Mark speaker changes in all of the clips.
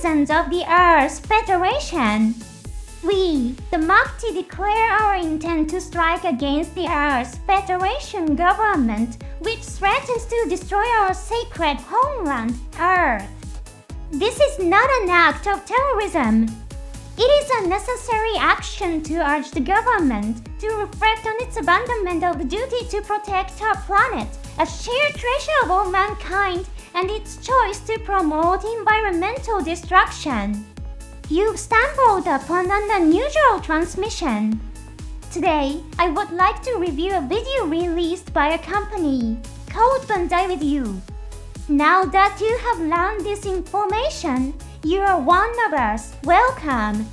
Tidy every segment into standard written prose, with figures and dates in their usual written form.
Speaker 1: citizens of the Earth's Federation. We, the Maki, declare our intent to strike against the Earth's Federation government, which threatens to destroy our sacred homeland, Earth. This is not an act of terrorism. It is a necessary action to urge the government to reflect on its abandonment of the duty to protect our planet, a shared treasure of all mankind, and its choice to promote environmental destruction. You've stumbled upon an unusual transmission. Today, I would like to review a video released by a company called Bandai with You. Now that you have learned this information, you are one of us. Welcome!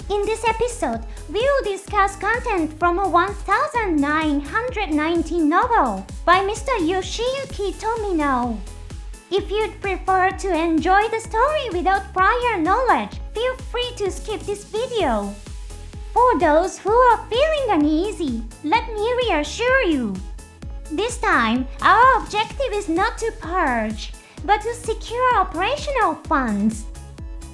Speaker 1: In this episode, we will discuss content from a 1919 novel by Mr. Yoshiyuki Tomino. If you'd prefer to enjoy the story without prior knowledge, feel free to skip this video. For those who are feeling uneasy, let me reassure you. This time, our objective is not to purge, but to secure operational funds.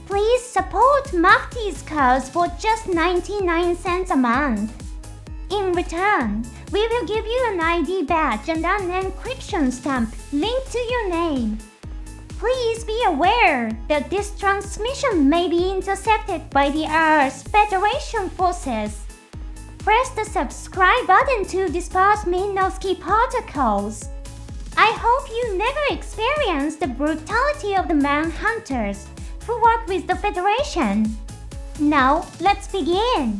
Speaker 1: Please support Maki's cause for just 99 cents a month. In return, we will give you an ID badge and an encryption stamp linked to your name. Please be aware that this transmission may be intercepted by the Earth's Federation forces. Press the subscribe button to disperse Minovsky particles. I hope you never experienced the brutality of the manhunters who work with the Federation. Now, let's begin.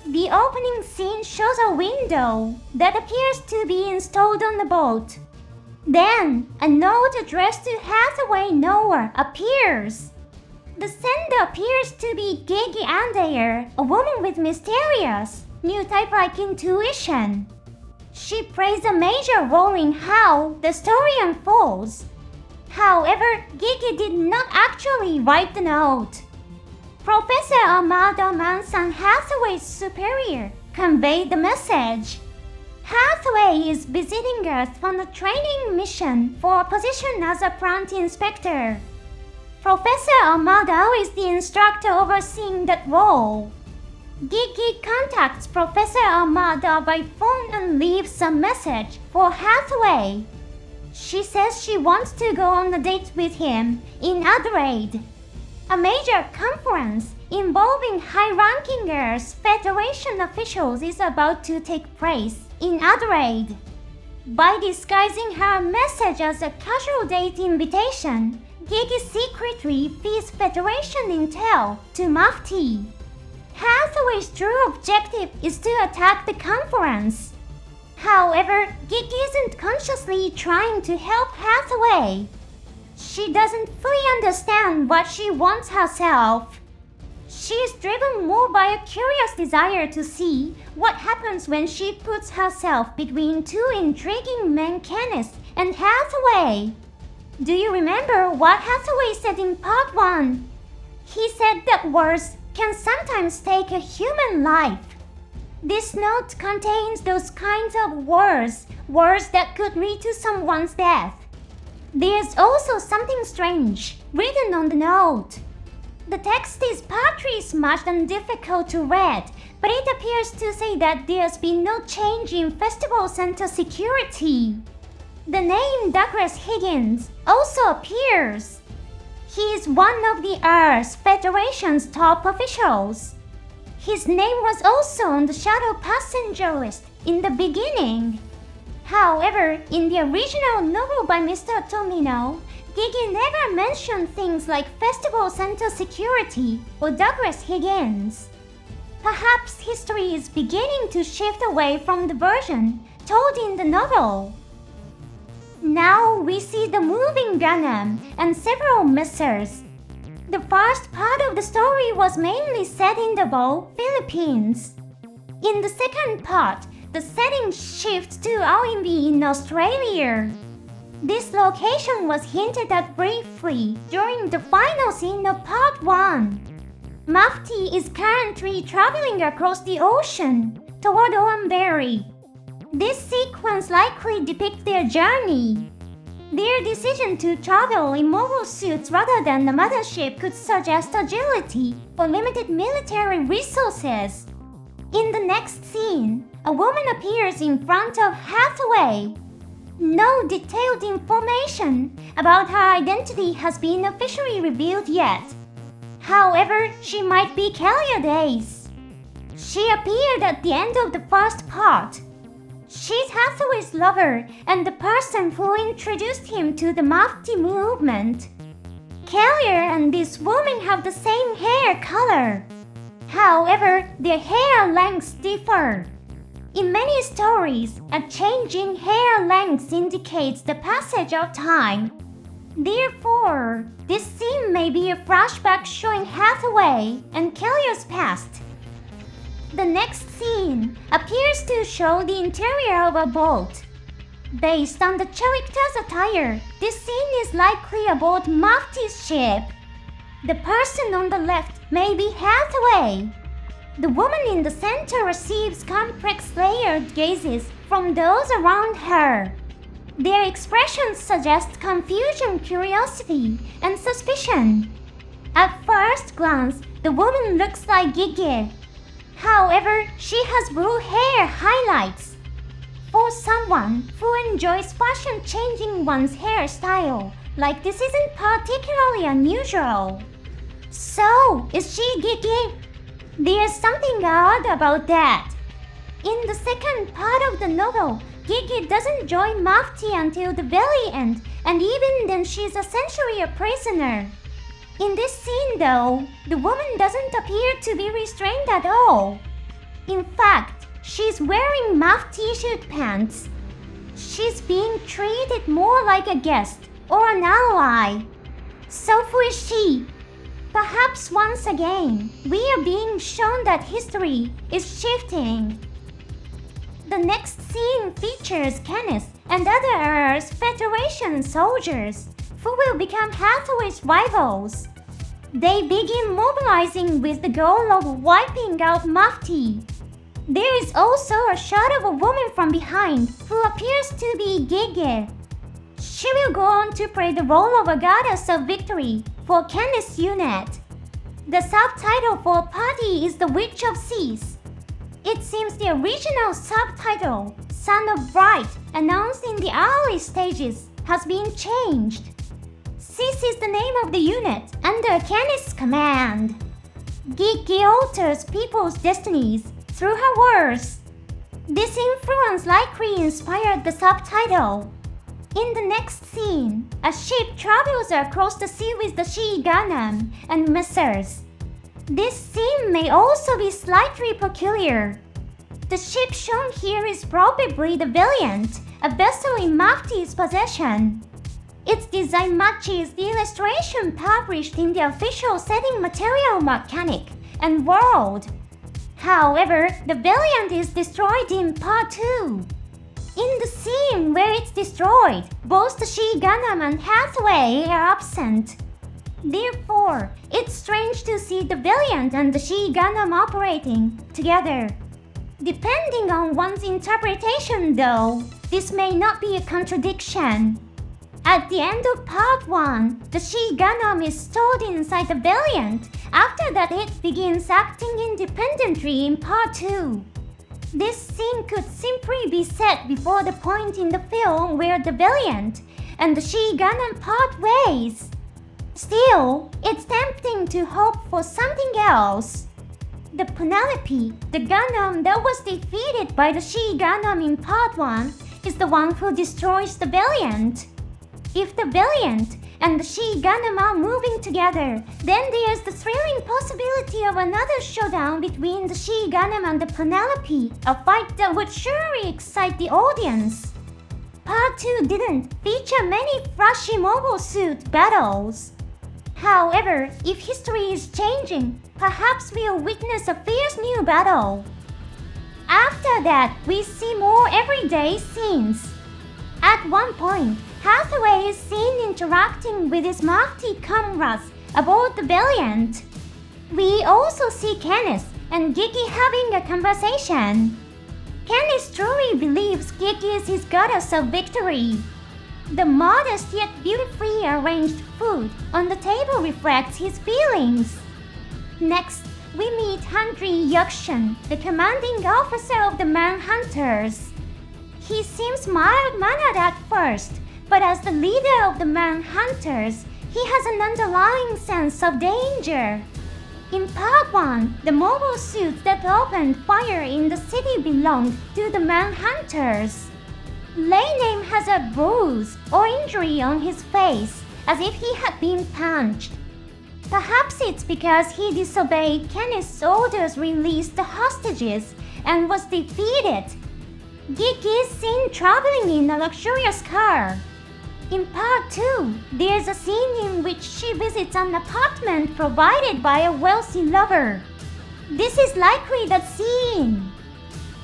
Speaker 1: The opening scene shows a window that appears to be installed on the boat. Then, a note addressed to Hathaway Noah appears. The sender appears to be Gigi Andair, a woman with mysterious, new type-like intuition. She plays a major role in how the story unfolds. However, Gigi did not actually write the note. Professor Amado Manson, Hathaway's superior, conveyed the message. Hathaway is visiting Earth on a training mission for a position as a plant inspector. Professor Amado is the instructor overseeing that role. Gigi contacts Professor Amado by phone and leaves a message for Hathaway. She says she wants to go on a date with him in Adelaide. A major conference involving high-ranking Earth Federation officials is about to take place in Adelaide. By disguising her message as a casual date invitation, Gigi secretly feeds Federation intel to Maki. Hathaway's true objective is to attack the conference. However, Gigi isn't consciously trying to help Hathaway. She doesn't fully understand what she wants herself. She is driven more by a curious desire to see what happens when she puts herself between two intriguing mechanists and Hathaway. Do you remember what Hathaway said in part 1? He said that words can sometimes take a human life. This note contains those kinds of words that could lead to someone's death. There's also something strange written on the note. The text is partly smudged and difficult to read, but it appears to say that there's been no change in Festival Center security. The name Douglas Higgins also appears. He is one of the Earth Federation's top officials. His name was also on the shadow passenger list in the beginning. However, in the original novel by Mr. Tomino, Gigi never mentioned things like Festival Center security or Douglas Higgins. Perhaps history is beginning to shift away from the version told in the novel. Now we see the moving Gundam and several missiles. The first part of the story was mainly set in Davao, Philippines. In the second part, the setting shifts to Allenby in Australia. This location was hinted at briefly during the final scene of part 1. Maki is currently traveling across the ocean toward Oamberry. This sequence likely depicts their journey. Their decision to travel in mobile suits rather than the mothership could suggest agility or limited military resources. In the next scene, a woman appears in front of Hathaway. No detailed information about her identity has been officially revealed yet. However, she might be Carrier Days. She appeared at the end of the first part. She's Hathaway's lover and the person who introduced him to the Mafti movement. Carrier and this woman have the same hair color. However, their hair lengths differ. In many stories, a change in hair length indicates the passage of time. Therefore, this scene may be a flashback showing Hathaway and Carrier's past. The next scene appears to show the interior of a boat. Based on the character's attire, this scene is likely aboard Mafti's ship. The person on the left may be Hathaway. The woman in the center receives complex layered gazes from those around her. Their expressions suggest confusion, curiosity, and suspicion. At first glance, the woman looks like Gigi. However, she has blue hair highlights. For someone who enjoys fashion changing one's hairstyle, like this isn't particularly unusual. So, is she Gigi? There's something odd about that. In the second part of the novel, Gigi doesn't join Mafti until the very end, and even then she's essentially a prisoner. In this scene though, the woman doesn't appear to be restrained at all. In fact, she's wearing Mafti suit pants. She's being treated more like a guest or an ally. So who is she? Perhaps once again, we are being shown that history is shifting. The next scene features Kenneth and other Earth Federation soldiers who will become Hathaway's rivals. They begin mobilizing with the goal of wiping out Mafti. There is also a shot of a woman from behind who appears to be Gigi. She will go on to play the role of a goddess of victory for Kenneth's unit. The subtitle for Party is The Witch of Seas. It seems the original subtitle, Son of Bright, announced in the early stages, has been changed. Sis is the name of the unit under Kenneth's command. Gigi alters people's destinies through her words. This influence likely inspired the subtitle. In the next scene, a ship travels across the sea with the GUNDAM and mechas. This scene may also be slightly peculiar. The ship shown here is probably the Valiant, a vessel in Mafti's possession. Its design matches the illustration published in the official setting material mechanic and world. However, the Valiant is destroyed in part 2. In the scene where it's destroyed, both the GUNDAM and Hathaway are absent. Therefore, it's strange to see the Valiant and the GUNDAM operating together. Depending on one's interpretation though, this may not be a contradiction. At the end of part 1, the GUNDAM is stored inside the Valiant. After that, it begins acting independently in part 2. This scene could simply be set before the point in the film where the Valiant and the GUNDAM part ways. Still, it's tempting to hope for something else. The Penelope, the Gundam that was defeated by the GUNDAM in part 1, is the one who destroys the Valiant. If the Valiant and the GUNDAM are moving together, then there's the thrilling possibility of another showdown between the GUNDAM and the Penelope, a fight that would surely excite the audience. Part 2 didn't feature many flashy mobile suit battles. However, if history is changing, perhaps we'll witness a fierce new battle. After that, we see more everyday scenes. At one point, Hathaway is seen interacting with his Maki comrades aboard the Valiant. We also see Kenneth and Gigi having a conversation. Kenneth truly believes Gigi is his goddess of victory. The modest yet beautifully arranged food on the table reflects his feelings. Next, we meet Henry Yukshan, the commanding officer of the Manhunters. He seems mild-mannered at first, but as the leader of the Manhunters, he has an underlying sense of danger. In Part 1, the mobile suit that opened fire in the city belonged to the Manhunters. Lei Name has a bruise or injury on his face, as if he had been punched. Perhaps it's because he disobeyed Kenneth's orders to release the hostages and was defeated. Geek is seen traveling in a luxurious car. In Part 2, there's a scene in which she visits an apartment provided by a wealthy lover. This is likely the scene.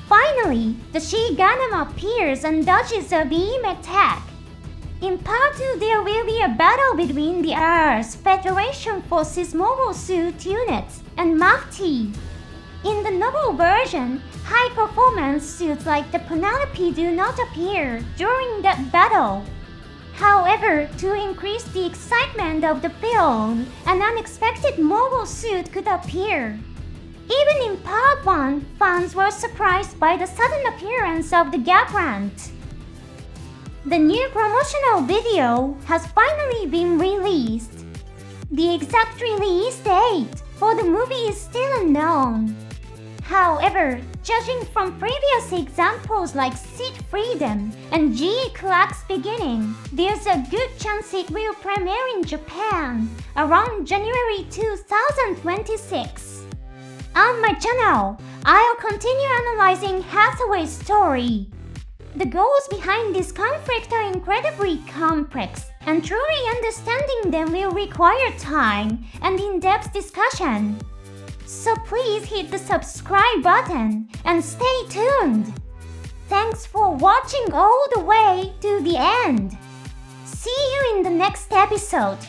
Speaker 1: Finally, the She-Gundam appears and dodges a beam attack. In Part 2, there will be a battle between the Earth's Federation Forces Mobile Suit Units and Maki. In the novel version, high-performance suits like the Penelope do not appear during that battle. However, to increase the excitement of the film, an unexpected mobile suit could appear. Even in Part 1, fans were surprised by the sudden appearance of the Gabrant. The new promotional video has finally been released. The exact release date for the movie is still unknown. However, judging from previous examples like Seed Freedom and G. Clark's Beginning, there's a good chance it will premiere in Japan around January 2026. On my channel, I'll continue analyzing Hathaway's story. The goals behind this conflict are incredibly complex, and truly understanding them will require time and in-depth discussion. So please hit the subscribe button and stay tuned. Thanks for watching all the way to the end. See you in the next episode.